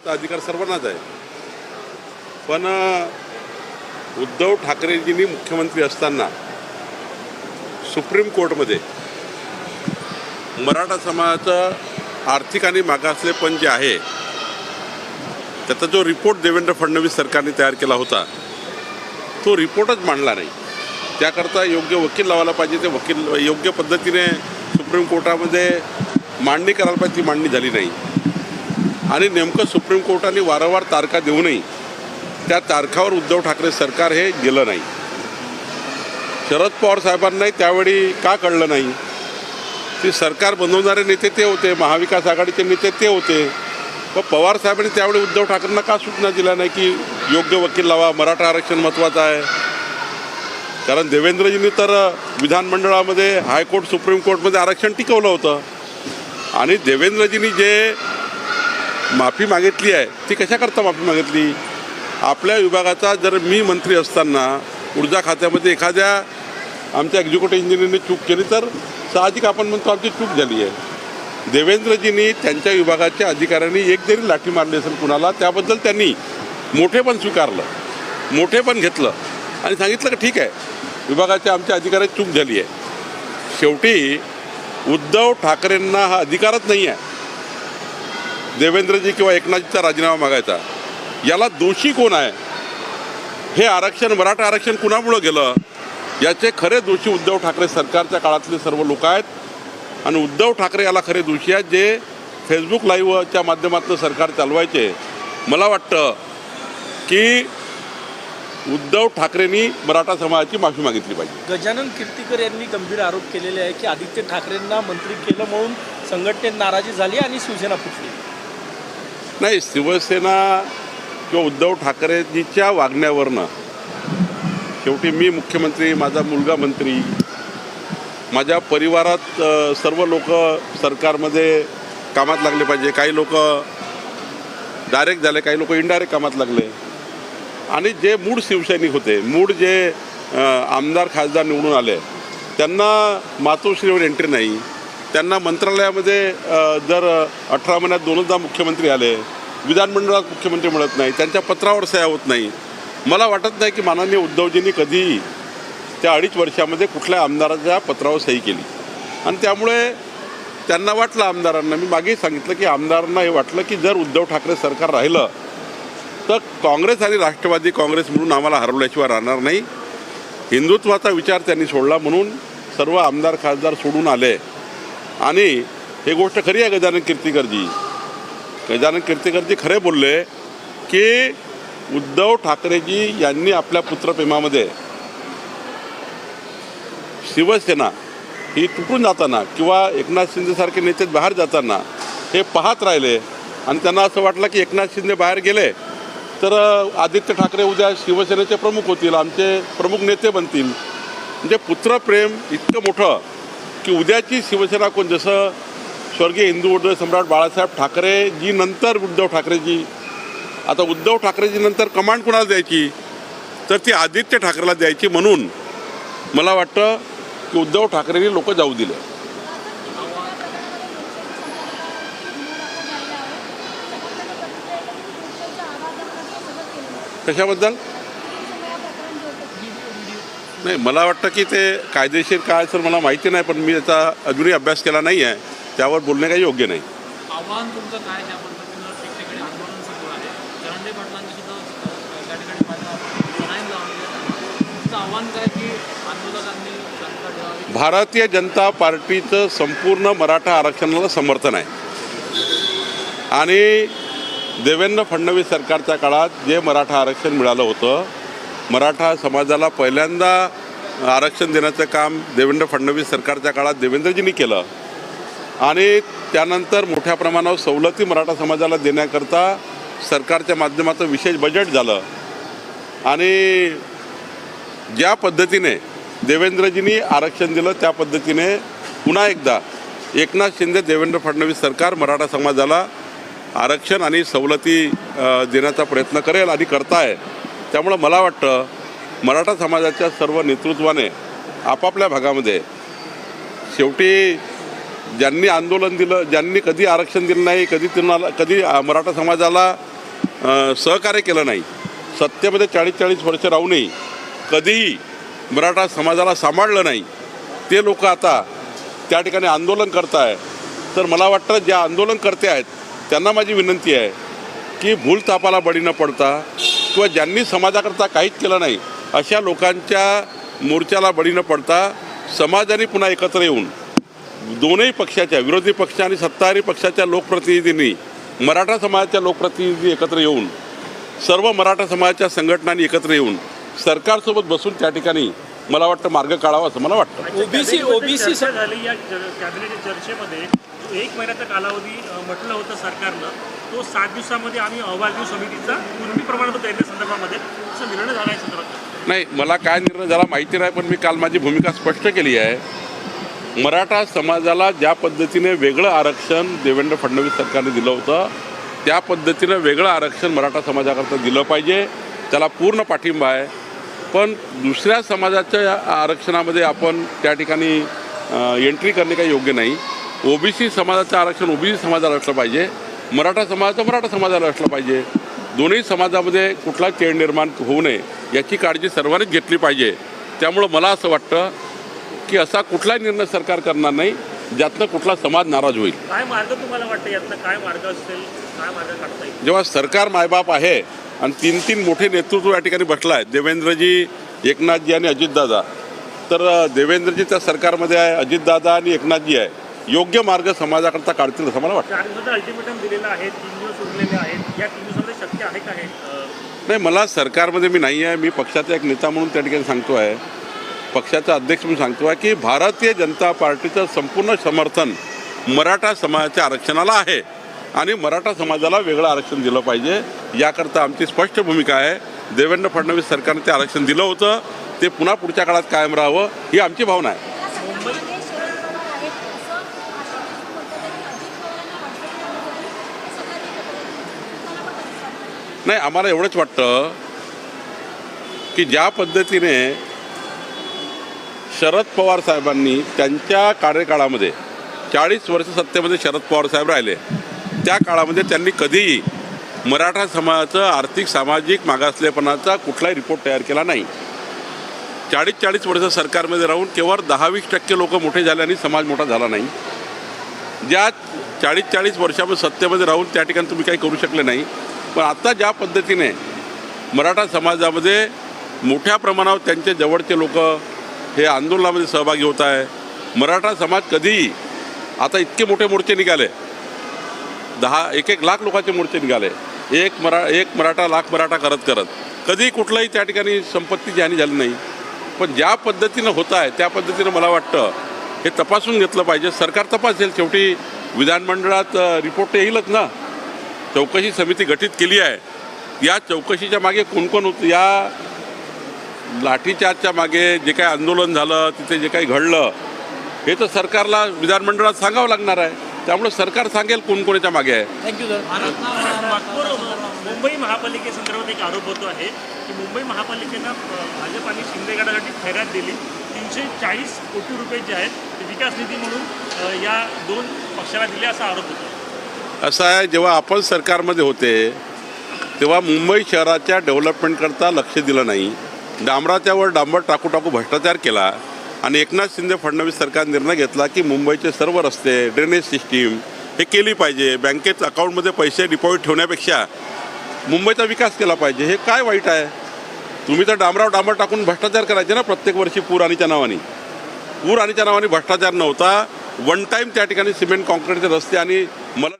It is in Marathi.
करण्याचा अधिकार सर्वांनाच आहे. पण उद्धव ठाकरेजींनी मुख्यमंत्री असताना सुप्रीम कोर्टमध्ये मराठा समाजाचं आर्थिक आणि मागासलेपण जे आहे त्याचा जो रिपोर्ट देवेंद्र फडणवीस सरकारने तयार केला होता तो रिपोर्टच मांडला नाही. त्याकरता योग्य वकील लावायला पाहिजे. ते वकील योग्य पद्धतीने सुप्रीम कोर्टामध्ये मांडणी करायला पाहिजे, ती मांडणी झाली नाही. आणि नेमकं सुप्रीम कोर्टाने वारंवार तारखा देऊनही त्या तारखावर उद्धव ठाकरे सरकार हे गेलं नाही. शरद पवार साहेबांनाही त्यावेळी का कळलं नाही? ते सरकार बनवणारे नेते ते होते, महाविकास आघाडीचे नेते ते होते. पण पवार साहेबांनी त्यावेळी उद्धव ठाकरेंना का सूचना दिल्या नाही की योग्य वकील लावा, मराठा आरक्षण महत्त्वाचं आहे? कारण देवेंद्रजींनी तर विधानमंडळामध्ये हायकोर्ट सुप्रीम कोर्टमध्ये आरक्षण टिकवलं होतं. आणि देवेंद्रजींनी जे माफी मागितली आहे ती कशाकरता माफी मागितली? आपल्या विभागाचा जर मी मंत्री असताना ऊर्जा खात्यामध्ये एखाद्या आमच्या एक्झिक्युटिव्ह इंजिनियरने चूक केली तर साहजिक आपण म्हणतो आमची चूक झाली आहे. देवेंद्रजींनी त्यांच्या विभागाच्या अधिकाऱ्यांनी एक जरी लाठी मारली असेल कुणाला, त्याबद्दल त्यांनी मोठेपण स्वीकारलं, मोठेपण घेतलं आणि सांगितलं की ठीक आहे, विभागाच्या आमच्या अधिकाऱ्याची चूक झाली आहे. शेवटी उद्धव ठाकरेंना हा अधिकारच नाही आहे देवेंद्रजी किंवा एकनाथजीचा राजीनामा मागायचा. याला दोषी कोण आहे? हे आरक्षण, मराठा आरक्षण कुणामुळं गेलं? याचे खरे दोषी उद्धव ठाकरे सरकारच्या काळातले सर्व लोक आहेत. आणि उद्धव ठाकरे याला खरे दोषी आहेत जे फेसबुक लाईव्हच्या माध्यमातून सरकार चालवायचे. मला वाटतं की उद्धव ठाकरेंनी मराठा समाजाची माफी मागितली पाहिजे. गजानन कीर्तीकर यांनी गंभीर आरोप केलेले आहे की आदित्य ठाकरेंना मंत्री केलं म्हणून संघटनेत नाराजी झाली आणि शिवसेना फुटली. नाही, शिवसेना किंवा उद्धव ठाकरेजीच्या वागण्यावरनं शेवटी मी मुख्यमंत्री, माझा मुलगा मंत्री, माझ्या परिवारात सर्व लोक सरकारमध्ये कामात लागले पाहिजे. काही लोक डायरेक्ट झाले, काही लोक इनडायरेक्ट कामात लागले. आणि जे मूळ शिवसैनिक होते, मूळ जे आमदार खासदार निवडून आले, त्यांना मातोश्रीवर एंट्री नाही. त्यांना मंत्रालयामध्ये जर 18 महिन्यात 2दा मुख्यमंत्री आले, विधानमंडळात मुख्यमंत्री मिळत नाही, त्यांच्या पत्रावर सह्या होत नाही. मला वाटत नाही की माननीय उद्धवजींनी कधीही त्या 2.5 वर्षामध्ये कुठल्या आमदाराच्या पत्रावर सही केली. आणि त्यामुळे त्यांना वाटलं, आमदारांना, मी मागेही सांगितलं की आमदारांना हे वाटलं की जर उद्धव ठाकरे सरकार राहिलं तर काँग्रेस आणि राष्ट्रवादी काँग्रेस म्हणून आम्हाला हरवल्याशिवाय राहणार नाही. हिंदुत्वाचा विचार त्यांनी सोडला म्हणून सर्व आमदार खासदार सोडून आले. आणि हे गोष्ट खरी आहे. गजानन कीर्तीकरजी खरे बोलले की उद्धव ठाकरेजी यांनी आपल्या पुत्रप्रेमामध्ये शिवसेना ही तुटून जाताना किंवा एकनाथ शिंदेसारखे नेते बाहेर जाताना हे पाहत राहिले. आणि त्यांना असं वाटलं की एकनाथ शिंदे बाहेर गेले तर आदित्य ठाकरे उद्या शिवसेनेचे प्रमुख होतील, आमचे प्रमुख नेते बनतील. म्हणजे पुत्रप्रेम इतकं मोठं की उद्याची शिवसेना कोण, जसं स्वर्गीय हिंदू हृदय सम्राट बाळासाहेब ठाकरेजी नंतर उद्धव ठाकरेजी, आता उद्धव ठाकरेजी नंतर कमांड कुणाला द्यायची तर ती आदित्य ठाकरेला द्यायची. म्हणून मला वाटतं की उद्धव ठाकरेंनी लोक जाऊ दिले. कशाबद्दल? नाही, मला वाटतं की ते कायदेशीर काय सर मला माहिती नाही, पण मी याचा अजूनही अभ्यास केला नाही आहे, त्यावर बोलणे काही योग्य नाही. आव्हान तुमचं काय? ज्या पद्धतीनं ठिकठिकाणी आंदोलन सुरू आहे, जरांगे पाटलांनी सुद्धा त्या ठिकाणी तुमचं आव्हान काय की आंदोलकांनी शांतता ठेवावी? भारतीय जनता पार्टीचं संपूर्ण मराठा आरक्षणाला समर्थन आहे. आणि देवेंद्र फडणवीस सरकारच्या काळात जे मराठा आरक्षण मिळालं होतं, मराठा समाजाला पहिल्यांदा आरक्षण देण्याचं काम देवेंद्र फडणवीस सरकारच्या काळात देवेंद्रजींनी केलं. आणि त्यानंतर मोठ्या प्रमाणावर सवलती मराठा समाजाला देण्याकरता सरकारच्या माध्यमातून विशेष बजेट झालं. आणि ज्या पद्धतीने देवेंद्रजींनी आरक्षण दिलं त्या पद्धतीने पुन्हा एकदा एकनाथ शिंदे देवेंद्र फडणवीस सरकार मराठा समाजाला आरक्षण आणि सवलती देण्याचा प्रयत्न करेल आणि करताय. त्यामुळं मला वाटतं मराठा समाजाच्या सर्व नेतृत्वाने आपापल्या भागामध्ये शेवटी ज्यांनी आंदोलन दिलं, ज्यांनी कधी आरक्षण दिलं नाही, कधी मराठा समाजाला सहकार्य केलं नाही, सत्तेमध्ये 40-40 वर्ष राहूनही कधीही मराठा समाजाला सांभाळलं नाही, ते लोक आता त्या ठिकाणी आंदोलन करत आहे. तर मला वाटतं ज्या आंदोलनकर्ते आहेत त्यांना माझी विनंती आहे की भूलथापाला बळी न पडता किंवा ज्यांनी समाजाकरता काहीच केलं नाही अशा लोकांच्या मोर्चाला बळी न पडता समाजाने पुन्हा एकत्र येऊन दोनही पक्षाच्या, विरोधी पक्ष आणि सत्ताधारी पक्षाच्या लोकप्रतिनिधींनी, मराठा समाजाच्या लोकप्रतिनिधी एकत्र येऊन, सर्व मराठा समाजाच्या संघटनांनी एकत्र येऊन सरकारसोबत बसून त्या ठिकाणी मला वाटतं मार्ग काढावा असं मला वाटतं. ओबीसी झाली या कॅबिनेट चर्चेमध्ये जो 1 महिन्याचा कालावधी म्हटलं होतं सरकारनं, तो 7 दिवसामध्ये आम्ही अहवाल देऊ समितीचा पूर्वी प्रमाणपत्र देण्यासंदर्भामध्ये असा निर्णय झाला आहे संदर्भात. नाही, मला काय निर्णय झाला माहिती नाही, पण मी काल माझी भूमिका स्पष्ट केली आहे. मराठा समाजाला ज्या पद्धतीने वेगळं आरक्षण देवेंद्र फडणवीस सरकारने दिलं होतं त्या पद्धतीनं वेगळं आरक्षण मराठा समाजाकरता दिलं पाहिजे, त्याला पूर्ण पाठिंबा आहे. पण दुसऱ्या समाजाच्या आरक्षणामध्ये आपण त्या ठिकाणी एंट्री करणे काही योग्य नाही. ओबीसी समाजाचं आरक्षण ओबीसी समाजाला असलं पाहिजे, मराठा समाजाचं मराठा समाजाला असलं पाहिजे. दोन्ही समाजामध्ये कुठला तेढ निर्माण होऊ नये याची काळजी सर्वांनीच घेतली पाहिजे. त्यामुळं मला असं वाटतं की असा कुठलाही निर्णय सरकार करणार नाही ज्यातनं कुठला समाज नाराज होईल. काय मार्ग तुम्हाला वाटतं, यातनं काय मार्ग असेल, काय मार्ग काढता येईल? जेव्हा सरकार मायबाप आहे आणि 3 मोठे नेतृत्व या ठिकाणी बसला आहे, देवेंद्रजी, एकनाथजी आणि अजितदादा, तर देवेंद्रजी त्या सरकारमध्ये आहे, अजितदादा आणि एकनाथजी आहे. योग्य मार्ग समाजाकरता काढतील असं मला वाटतं. 4 दिवसाचा अल्टिमेटम दिलेला आहे, 3 दिवस उरलेले आहेत, या 3 दिवसामध्ये शक्य आहे का हे? नाही, मला सरकारमध्ये मी नाही आहे, मी पक्षाचा एक नेता म्हणून त्या ठिकाणी सांगतो आहे, पक्षाचा अध्यक्ष म्हणून सांगतो आहे की भारतीय जनता पार्टीचं संपूर्ण समर्थन मराठा समाजाच्या आरक्षणाला आहे आणि मराठा समाजाला वेगळं आरक्षण दिलं पाहिजे याकरता आमची स्पष्ट भूमिका आहे. देवेंद्र फडणवीस सरकारने ते आरक्षण दिलं होतं, ते पुन्हा पुढच्या काळात कायम राहावं ही आमची भावना आहे. नाही, आम्हाला एवढंच वाटतं की ज्या पद्धतीने शरद पवार साहेबांनी त्यांच्या कार्यकाळामध्ये 40 वर्ष सत्तेमध्ये शरद पवार साहेब राहिले, त्या काळामध्ये त्यांनी कधीही मराठा समाजाचं आर्थिक सामाजिक मागासलेपणाचा कुठलाही रिपोर्ट तयार केला नाही. 40 वर्ष सरकारमध्ये राहून केवळ 10-20% लोक मोठे झाले आणि समाज मोठा झाला नाही. ज्या 40 वर्षामध्ये सत्तेमध्ये राहून त्या ठिकाणी तुम्ही काही करू शकले नाही. पण आता ज्या पद्धतीने मराठा समाजामध्ये मोठ्या प्रमाणावर त्यांचे जवळचे लोक हे आंदोलनामध्ये सहभागी होत आहे, मराठा समाज कधीही आता इतके मोठे मोर्चे निघाले, 1 लाख लोकांचे मोर्चे निघाले, एक मराठा लाख मराठा करत कधी कुठलाही त्या ठिकाणी संपत्तीची हानी झाली नाही. पण ज्या पद्धतीनं होत आहे त्या पद्धतीनं मला वाटतं हे तपासून घेतलं पाहिजे. सरकार तपासेल, शेवटी विधानमंडळात रिपोर्ट येईलच ना. चौकशी समिती गठीत केली आहे, या चौकशीच्या मागे कोण होतं, या लाठीचार्जच्या मागे जे काही आंदोलन झालं, तिथे जे काही घडलं, हे तर सरकारला विधानमंडळात सांगावं लागणार आहे. त्यामुळे सरकार सांगेल कोणकोणाच्या मागे आहे. Thank you sir. मुंबई महापालिकेसंदर्भात एक आरोप होतो आहे की मुंबई महापालिकेनं भाजप आणि शिंदे गटासाठी खैरात दिली 340 कोटी रुपये जे आहेत ते विकास निधी म्हणून या 2 पक्षाला दिले असा आरोप होतो. असं आहे, जेव्हा आपण सरकारमध्ये होते तेव्हा मुंबई शहराच्या डेव्हलपमेंटकरता लक्ष दिलं नाही. डांबराच्या वर डांबर टाकू भ्रष्टाचार केला आणि एकनाथ शिंदे फडणवीस सरकार निर्णय घेतला की मुंबईचे सर्व रस्ते, ड्रेनेज सिस्टीम हे केली पाहिजे. बँकेत अकाउंटमध्ये पैसे डिपॉझिट ठेवण्यापेक्षा मुंबईचा विकास केला पाहिजे. हे काय वाईट आहे? तुम्ही तर डांबर टाकून भ्रष्टाचार करायचे ना प्रत्येक वर्षी पूर आणीच्या नावाने भ्रष्टाचार नव्हता. 1 टाईम त्या ठिकाणी सिमेंट कॉन्क्रीटचे रस्ते आणि मला